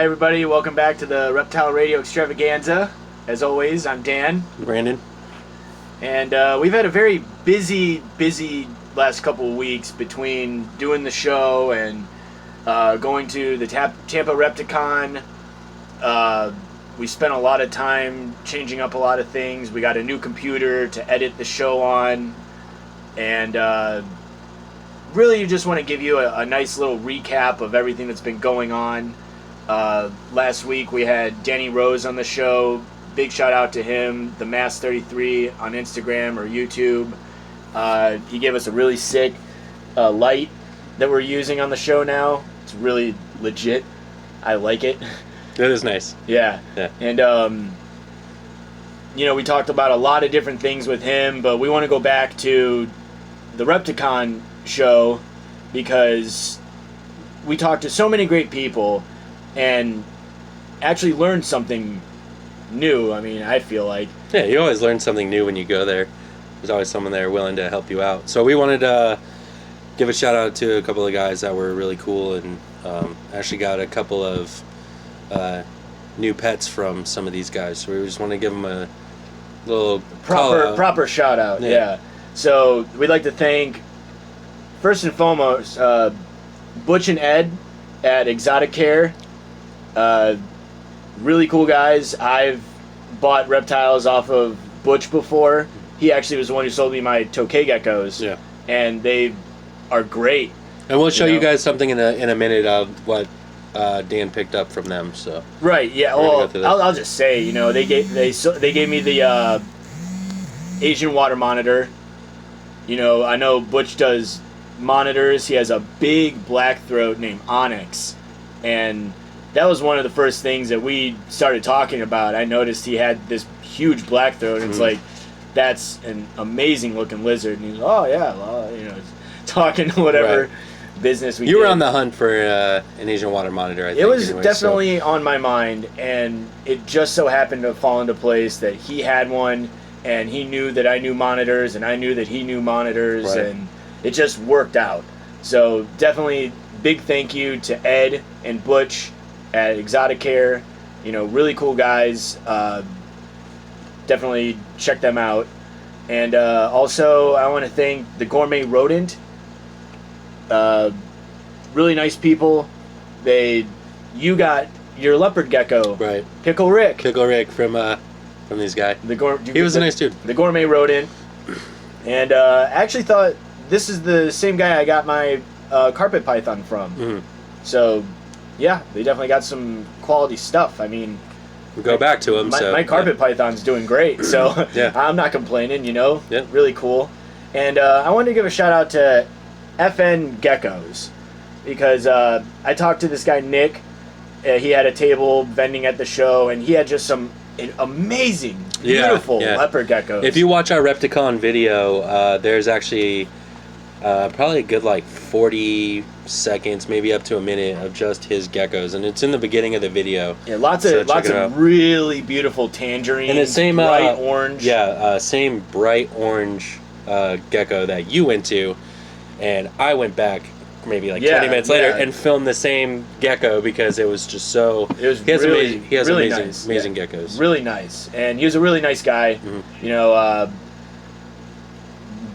Hi everybody, welcome back to the Reptile Radio Extravaganza. As always, I'm Dan. Brandon. And we've had a very busy last couple of weeks between doing the show and going to the Tampa Repticon. We spent a lot of time changing up a lot of things. We got a new computer to edit the show on. And really just want to give you a nice little recap of everything that's been going on. Last week we had Danny Rose on the show. Big shout out to him, the Mass33 on Instagram or YouTube. He gave us a really sick light that we're using on the show now. It's really legit. I like it. That is nice. Yeah. And, we talked about a lot of different things with him, but we want to go back to the Repticon show because we talked to so many great people and actually learned something new. I mean, I feel like. Yeah, you always learn something new when you go there. There's always someone there willing to help you out. So we wanted to give a shout out to a couple of guys that were really cool and actually got a couple of new pets from some of these guys. So we just want to give them a little proper shout out. Yeah. So we'd like to thank, first and foremost, Butch and Ed at Exotic Care. Really cool guys. I've bought reptiles off of Butch before. He actually was the one who sold me my tokay geckos. Yeah. And they are great. And we'll show you guys something in a minute of what Dan picked up from them. So. Right. Yeah. Well, I'll just say, they gave me the Asian water monitor. I know Butch does monitors. He has a big black throat named Onyx, and that was one of the first things that we started talking about. I noticed he had this huge black throat, and it's like, that's an amazing looking lizard. And he's like, oh yeah, well, talking whatever business we did. You were on the hunt for an Asian water monitor, I think. It was definitely on my mind, and it just so happened to fall into place that he had one, and he knew that I knew monitors, and I knew that he knew monitors, and it just worked out. So definitely big thank you to Ed and Butch at Exotic Care. Really cool guys. Definitely check them out. And also I want to thank the Gourmet Rodent. Really nice people. You got your leopard gecko. Right. Pickle Rick from these guys. He was a nice dude. The Gourmet Rodent. And I actually thought this is the same guy I got my carpet python from. Mm-hmm. So, yeah, they definitely got some quality stuff. I mean, we go back to him. My carpet python's doing great, so I'm not complaining. Yeah. Really cool. And I wanted to give a shout out to FN Geckos because I talked to this guy Nick. He had a table vending at the show, and he had just some amazing, beautiful leopard geckos. If you watch our Repticon video, there's actually probably a good 40 seconds, maybe up to a minute of just his geckos, and it's in the beginning of the video. Yeah, lots of really beautiful tangerine and the same bright orange. Yeah, same bright orange gecko that you went to, and I went back maybe 20 minutes later and filmed the same gecko because it was just so. He has amazing geckos. Really nice, and he was a really nice guy. Mm-hmm.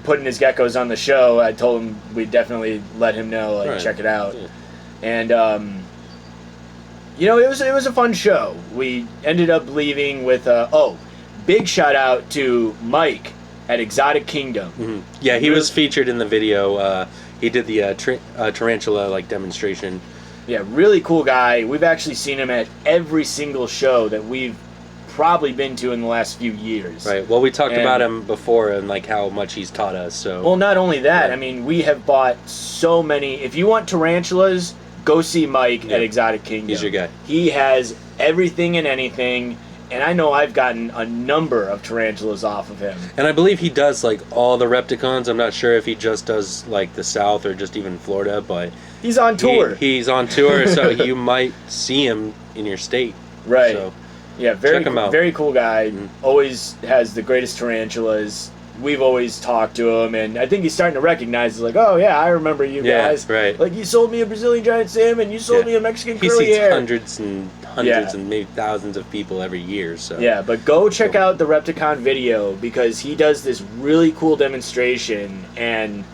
Putting his geckos on the show, I told him we'd definitely let him know, check it out. Yeah. And it was a fun show. We ended up leaving with big shout out to Mike at Exotic Kingdom. Mm-hmm. Yeah, he was featured in the video. He did the Tarantula demonstration. Yeah, really cool guy. We've actually seen him at every single show that we've probably been to in the last few years. Right. Well, we talked about him before and how much he's taught us. So. Well, not only that. I mean, we have bought so many. If you want tarantulas, go see Mike at Exotic Kingdom. He's your guy. He has everything and anything. And I know I've gotten a number of tarantulas off of him. And I believe he does all the Repticons. I'm not sure if he just does the South or just even Florida, but he's on tour. He's on tour, so you might see him in your state. Right. So yeah, very cool guy. Mm-hmm. Always has the greatest tarantulas. we've always talked to him, and I think he's starting to recognize. He's like, oh yeah, I remember you guys. Right. Like, you sold me a Brazilian giant salmon, you sold me a Mexican he curly sees hair. hundreds and maybe thousands of people every year. So yeah, but go check out the Repticon video, because he does this really cool demonstration, and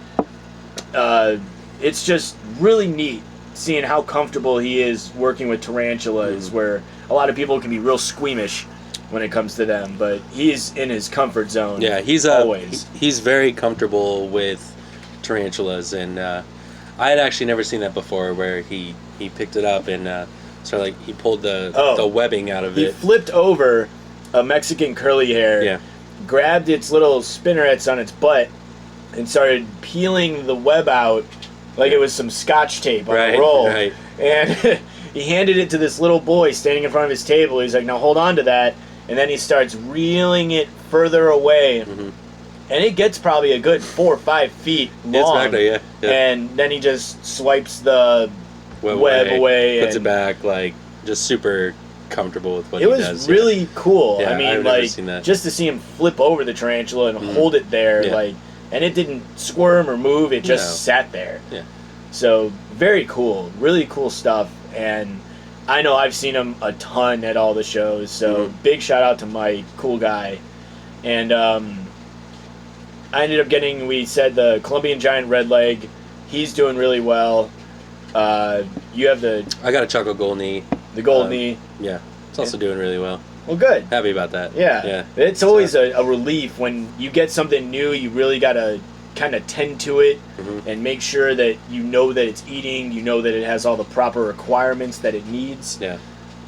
it's just really neat seeing how comfortable he is working with tarantulas, where a lot of people can be real squeamish when it comes to them, but he's in his comfort zone. Yeah, he's always. He's very comfortable with tarantulas, and I had actually never seen that before, where he picked it up and he pulled the webbing out of it. He flipped over a Mexican curly hair, grabbed its little spinnerets on its butt, and started peeling the web out like it was some Scotch tape on a roll. Right. And he handed it to this little boy standing in front of his table. He's like, now hold on to that. And then he starts reeling it further away. And it gets probably a good 4 or 5 feet long. Exactly, yeah. And then he just swipes the web away. Puts it back, like, just super comfortable with what he does. It was really cool. Yeah, I mean, I've never seen that. just to see him flip over the tarantula and hold it there, and it didn't squirm or move, it just sat there. Yeah. So, very cool. Really cool stuff. And I know I've seen him a ton at all the shows, so big shout out to Mike, cool guy. And I ended up getting, we said, the Colombian giant redleg. He's doing really well. You have I got a chocolate gold knee. the gold knee. Yeah, it's also doing really well. Well, good. Happy about that. Yeah. It's always a relief when you get something new. You really got to kind of tend to it and make sure that you know that it's eating, you know that it has all the proper requirements that it needs. Yeah.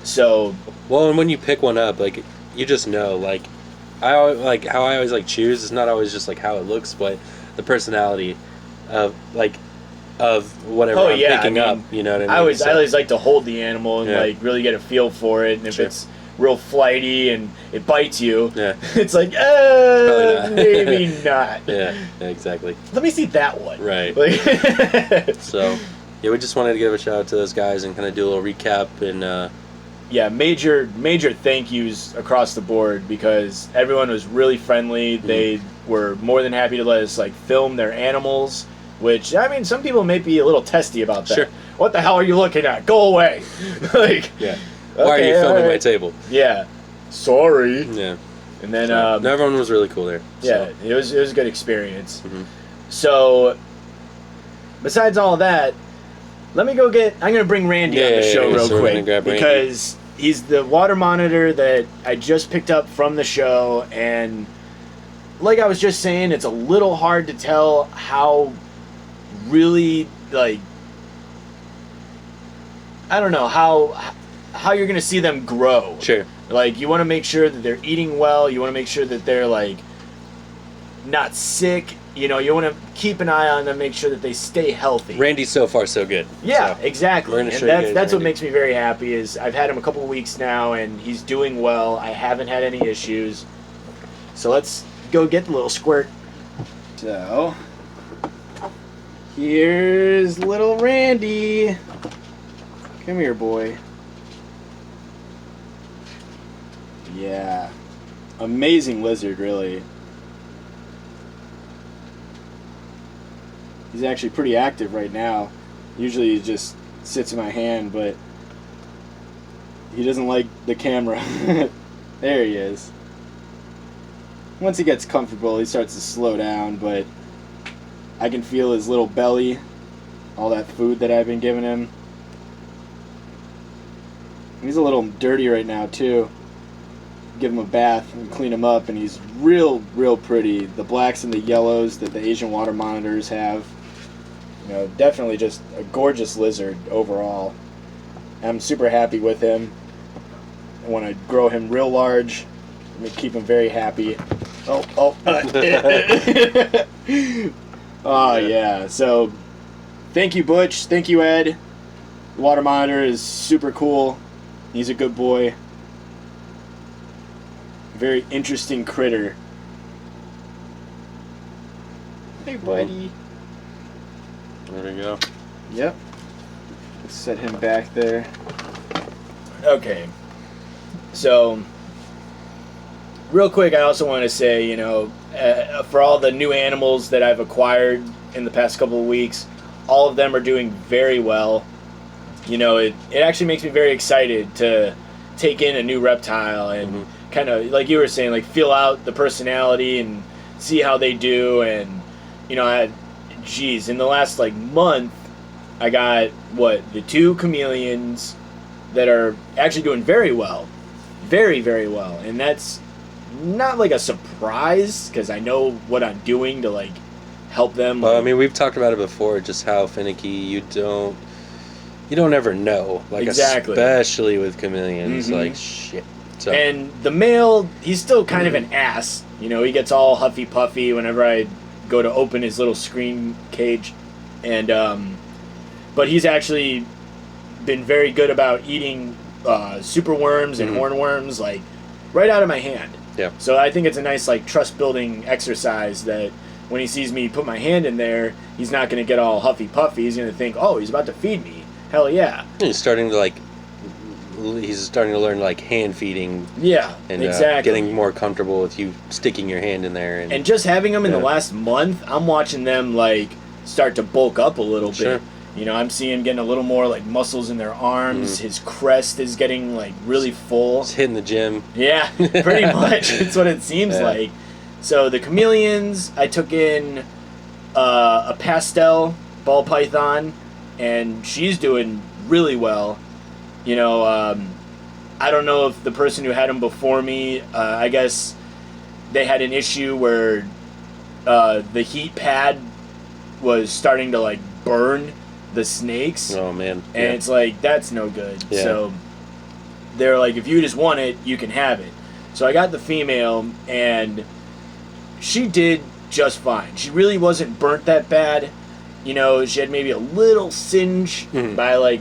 So, well, and when you pick one up, like, you just know, like, how I always like choose. It's not always just like how it looks, but the personality of whatever I'm picking up. You know what I mean? I always like to hold the animal and like really get a feel for it, and if it's real flighty and it bites you, it's like, maybe not. Yeah, exactly. Let me see that one. Right. Like so, yeah, we just wanted to give a shout out to those guys and kind of do a little recap and. Yeah, major thank yous across the board, because everyone was really friendly. They were more than happy to let us like film their animals, which, I mean, some people may be a little testy about that. Sure. What the hell are you looking at? Go away. Like, yeah. Why are you filming my table? Yeah. Sorry. Yeah. And then everyone was really cool there. Yeah, it was a good experience. So, besides all that, let me go get. I'm gonna bring Randy on the show real quick, because he's the water monitor that I just picked up from the show, and like I was just saying, it's a little hard to tell how really, like, I don't know how you're gonna see them grow. Sure. Like, you want to make sure that they're eating well. You want to make sure that they're like not sick. You know, you want to keep an eye on them, make sure that they stay healthy. Randy's so far so good. Yeah, so exactly. And that's what makes me very happy. Is I've had him a couple of weeks now, and he's doing well. I haven't had any issues. So let's go get the little squirt. So here's little Randy. Come here, boy. Yeah, amazing lizard, really. He's actually pretty active right now. Usually he just sits in my hand, but he doesn't like the camera. There he is. Once he gets comfortable, he starts to slow down, but I can feel his little belly, all that food that I've been giving him. He's a little dirty right now, too. Give him a bath and clean him up, and he's real pretty. The blacks and the yellows that the Asian water monitors have. You know, definitely just a gorgeous lizard overall. I'm super happy with him. I want to grow him real large. I'm going to keep him very happy. Oh, yeah. So, thank you, Butch. Thank you, Ed. The water monitor is super cool. He's a good boy. Very interesting critter. Hey, buddy. There we go. Yep. Let's set him back there. Okay. So, real quick, I also want to say, for all the new animals that I've acquired in the past couple of weeks, all of them are doing very well. It actually makes me very excited to take in a new reptile and kind of, like you were saying, like feel out the personality and see how they do. And, in the last like month, I got the 2 chameleons that are actually doing very well. Very, very well. And that's not like a surprise because I know what I'm doing to like help them. Well, I mean, we've talked about it before, just how finicky you don't ever know. Like, exactly. Especially with chameleons, like shit. So. And the male, he's still kind of an ass. He gets all huffy puffy whenever I go to open his little screen cage. And but he's actually been very good about eating super worms and hornworms like right out of my hand. Yeah. So I think it's a nice like trust building exercise that when he sees me put my hand in there, he's not going to get all huffy puffy. He's going to think, oh, he's about to feed me. Hell yeah. He's starting to learn like hand feeding. Yeah, and exactly. Getting more comfortable with you sticking your hand in there. And just having them in the last month, I'm watching them like start to bulk up a little bit. I'm seeing getting a little more like muscles in their arms. His crest is getting like really full. He's hitting the gym. Yeah, pretty much. It's what it seems like. So the chameleons, I took in a pastel ball python, and she's doing really well. I don't know if the person who had them before me, I guess they had an issue where the heat pad was starting to like burn the snakes. Oh man. And it's like, that's no good. Yeah. So they're like, if you just want it, you can have it. So I got the female, and she did just fine. She really wasn't burnt that bad. She had maybe a little singe by like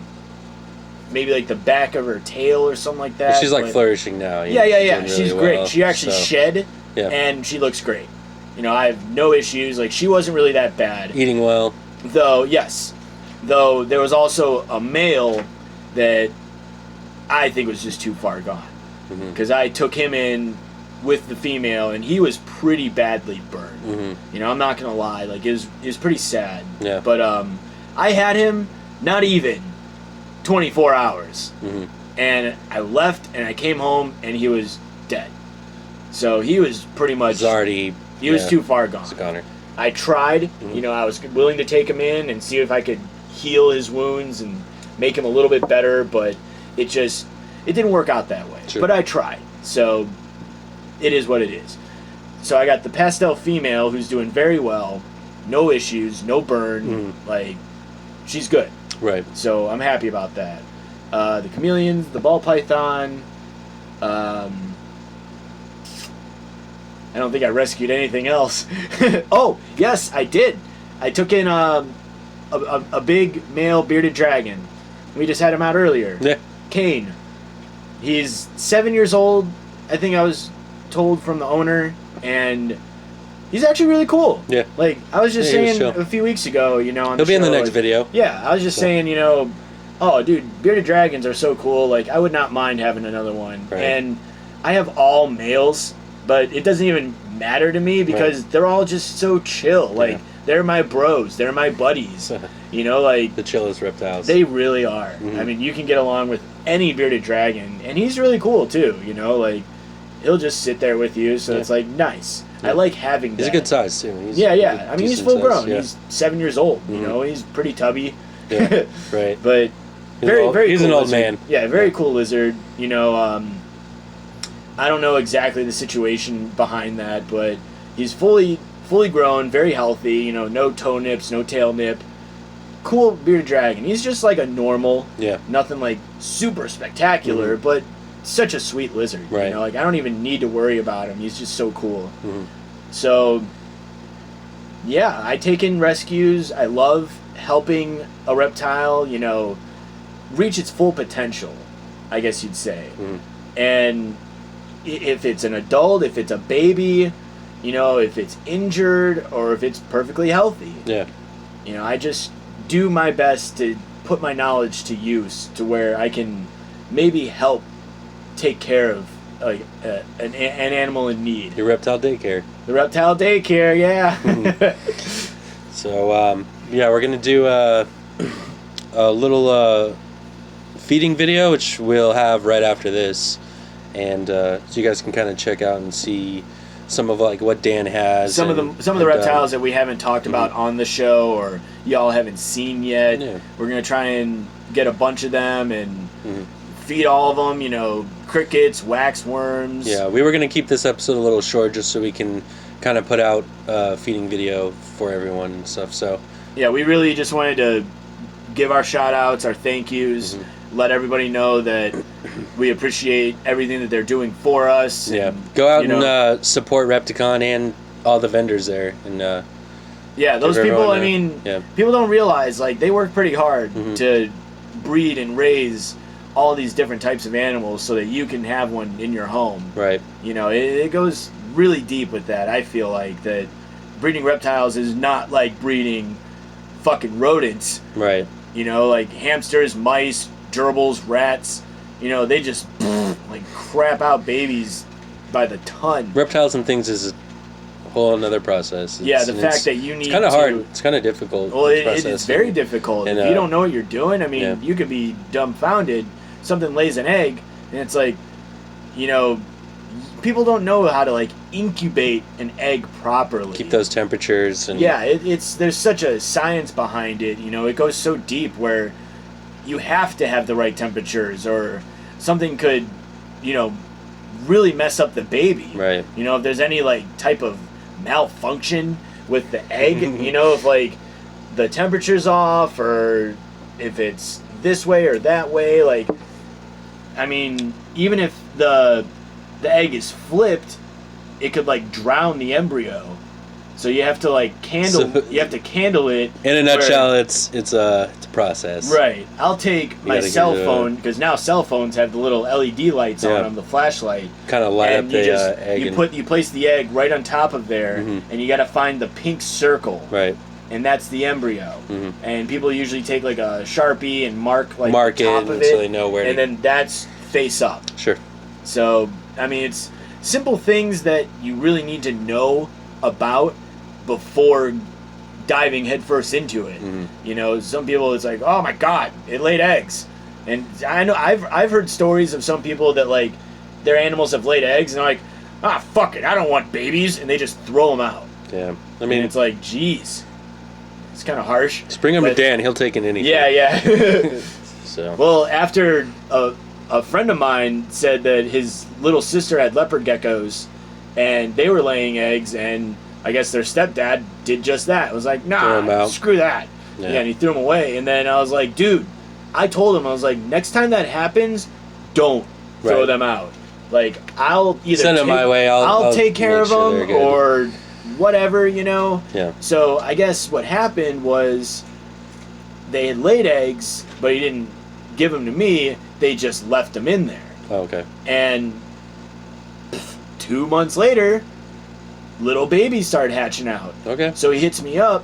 maybe like the back of her tail or something like that. But she's like flourishing now. Yeah. Really She's great. well, She actually shed, and she looks great. I have no issues. Like, she wasn't really that bad. Eating well. Though, yes. Though there was also a male that I think was just too far gone. Because I took him in with the female, and he was pretty badly burned. I'm not going to lie. Like, it was pretty sad. Yeah. But I had him not even 24 hours. And I left, and I came home, and he was dead. So he was pretty much... He was too far gone. It's a goner. I tried. I was willing to take him in and see if I could heal his wounds and make him a little bit better, but it didn't work out that way. Sure. But I tried. So it is what it is. So I got the pastel female who's doing very well. No issues, no burn. Like, she's good. Right. So I'm happy about that. The chameleons, the ball python. I don't think I rescued anything else. Oh, yes, I did. I took in a big male bearded dragon. We just had him out earlier. Yeah. Kane. He's 7 years old, I think I was told from the owner, and he's actually really cool. Yeah. Like, I was just saying a few weeks ago, on He'll the be in the show, next video. Yeah, I was just saying, oh, dude, bearded dragons are so cool. Like, I would not mind having another one. Right. And I have all males, but it doesn't even matter to me because they're all just so chill. Like, they're my bros. They're my buddies. Like... The chillest reptiles. They really are. I mean, you can get along with any bearded dragon, and he's really cool, too. Like, he'll just sit there with you, so it's, like, nice. I like having that. He's a good size, too. I mean, he's full grown. Yeah. He's 7 years old, He's pretty tubby. Yeah, right. But very cool. He's an old lizard. man. Yeah, very cool lizard. I don't know exactly the situation behind that, but he's fully grown, very healthy, no toe nips, no tail nip. Cool bearded dragon. He's just like a normal, nothing like super spectacular, but such a sweet lizard. Right. Like, I don't even need to worry about him. He's just so cool. So, yeah, I take in rescues. I love helping a reptile, reach its full potential, I guess you'd say. And if it's an adult, if it's a baby, if it's injured or if it's perfectly healthy. Yeah. I just do my best to put my knowledge to use to where I can maybe help take care of an animal in need. Your reptile daycare. The reptile daycare, yeah. So yeah, we're gonna do a little feeding video, which we'll have right after this, and so you guys can kind of check out and see some of like what Dan has. Some of the reptiles that we haven't talked about on the show, or y'all haven't seen yet. Yeah. We're gonna try and get a bunch of them and feed all of them. You know, crickets, waxworms. Yeah, we were gonna keep this episode a little short just so we can kind of put out a feeding video for everyone and stuff. So yeah, we really just wanted to give our shout outs, our thank yous, let everybody know that we appreciate everything that they're doing for us. Yeah, and, go out and support Repticon and all the vendors there. And yeah, those people, I mean, people don't realize, like, they work pretty hard to breed and raise all these different types of animals so that you can have one in your home. Right. You know, it goes really deep with that. I feel like that breeding reptiles is not like breeding fucking rodents. Right. You know, like hamsters, mice, gerbils, rats. You know, they just like crap out babies by the ton. Reptiles and things is a whole another process. The fact that you need it's kind of hard. It's kind of difficult. Well, it's very difficult. And, if you don't know what you're doing, I mean, you could be dumbfounded. Something lays an egg, and it's like, you know, people don't know how to like incubate an egg properly. Keep those temperatures. And there's such a science behind it. You know, it goes so deep where you have to have the right temperatures, or something could, you know, really mess up the baby. Right. You know, if there's any like type of malfunction with the egg, you know, if like the temperature's off, or if it's this way or that way, like, I mean, even if the egg is flipped, it could like drown the embryo. So you have to like candle it. In a nutshell, it's a process. Right. I'll take my cell phone, because now cell phones have the little LED lights on them, the flashlight. Kind of light up the egg. You place the egg right on top of there, and you got to find the pink circle. Right. And that's the embryo. And people usually take like a Sharpie and mark the top of it, so they know where. And then that's face up. Sure. So I mean, it's simple things that you really need to know about before diving headfirst into it. You know, some people, it's like, oh my god, it laid eggs. And I know I've heard stories of some people that like their animals have laid eggs and they're like, fuck it, I don't want babies, and they just throw them out. Yeah, I mean, and it's like, geez, it's kind of harsh. Just bring him to Dan, he'll take in anything. Yeah. So well, after a friend of mine said that his little sister had leopard geckos and they were laying eggs, and I guess their stepdad did just that. It was like, nah, screw that. Yeah, and he threw them away. And then I was like, dude, I told him, I was like, next time that happens, don't throw them out. Like, I'll either send them my way. I'll take care of them, or whatever, you know. Yeah. So I guess what happened was they had laid eggs, but he didn't give them to me. They just left them in there. Oh, okay. And 2 months later, little babies started hatching out. Okay. So he hits me up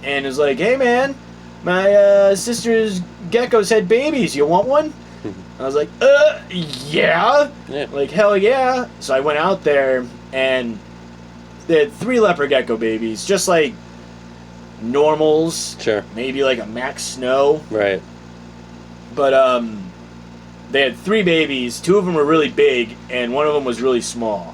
and is like, hey man, my sister's geckos had babies. You want one? I was like, yeah. Like, hell yeah. So I went out there and they had 3 leopard gecko babies, just like normals. Sure. Maybe like a Max Snow. Right. But they had 3 babies. 2 of them were really big, and 1 of them was really small.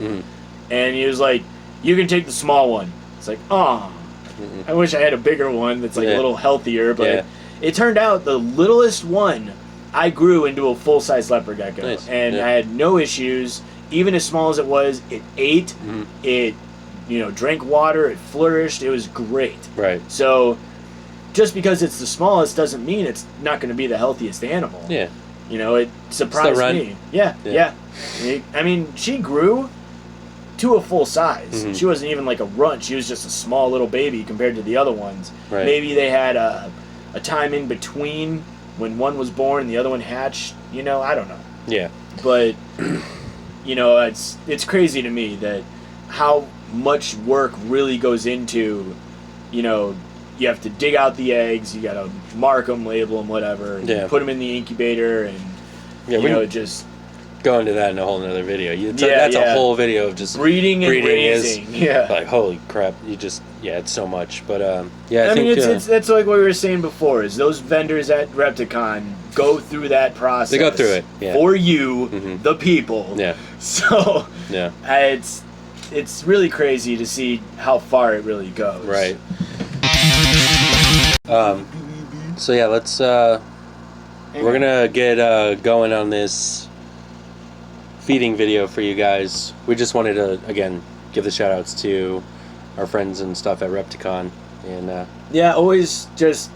And he was like, you can take the small one. It's like, I wish I had a bigger one that's like a little healthier. But it turned out the littlest one I grew into a full-size leopard gecko. Nice. And I had no issues. Even as small as it was, it ate. It, you know, drank water. It flourished. It was great. Right. So just because it's the smallest doesn't mean it's not going to be the healthiest animal. Yeah. You know, it surprised me. Yeah. I mean, she grew to a full size. She wasn't even like a runt. She was just a small little baby compared to the other ones. Right. Maybe they had a time in between when one was born and the other one hatched. You know, I don't know. Yeah. But, you know, it's crazy to me that how much work really goes into, you know, you have to dig out the eggs, you got to mark them, label them, whatever, put them in the incubator, and, you know, just... go into that in a whole nother video. That's a whole video of just breeding and raising. Yeah. Like, holy crap. It's so much. But, I mean, think... that's like what we were saying before, is those vendors at Repticon go through that process. They go through it, yeah. For you, the people. Yeah. So, yeah. It's really crazy to see how far it really goes. Right. So, yeah, let's... we're gonna get going on this feeding video for you guys. We just wanted to, again, give the shout outs to our friends and stuff at Repticon. And yeah, always just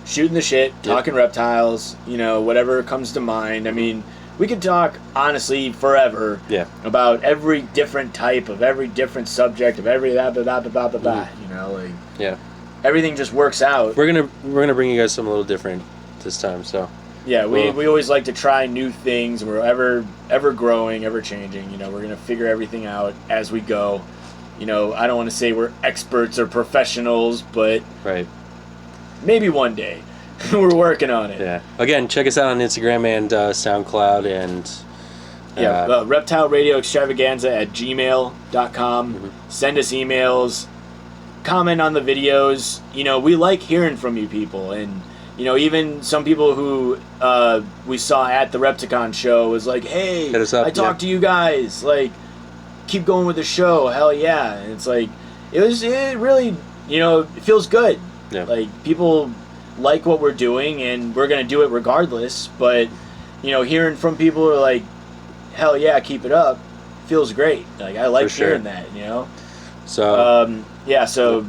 shooting the shit, talking reptiles, whatever comes to mind. I mean, we could talk honestly forever about every different type of every different subject of every everything just works out. We're gonna bring you guys something a little different this time, so yeah, we always like to try new things. We're ever growing, ever changing. We're gonna figure everything out as we go. I don't want to say we're experts or professionals, but maybe one day. We're working on it. Yeah. Again, check us out on Instagram and SoundCloud and Reptile Radio Extravaganza at gmail.com. Send us emails, comment on the videos. We like hearing from you people, and even some people who we saw at the Repticon show was like, hey, hit us up, I talked to you guys, like, keep going with the show, hell yeah. And it's like, it really, it feels good. Yeah. Like, people like what we're doing, and we're going to do it regardless, but, hearing from people who are like, hell yeah, keep it up, feels great. Like, I like hearing that, So, so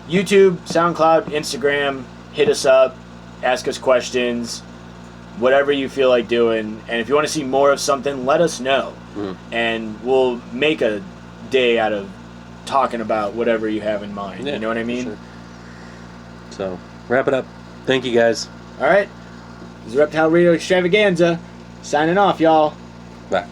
YouTube, SoundCloud, Instagram, hit us up, ask us questions, whatever you feel like doing. And if you want to see more of something, let us know. And we'll make a day out of talking about whatever you have in mind. You know what I mean? Sure. So, wrap it up. Thank you, guys. All right. This is Reptile Radio Extravaganza. Signing off, y'all. Bye.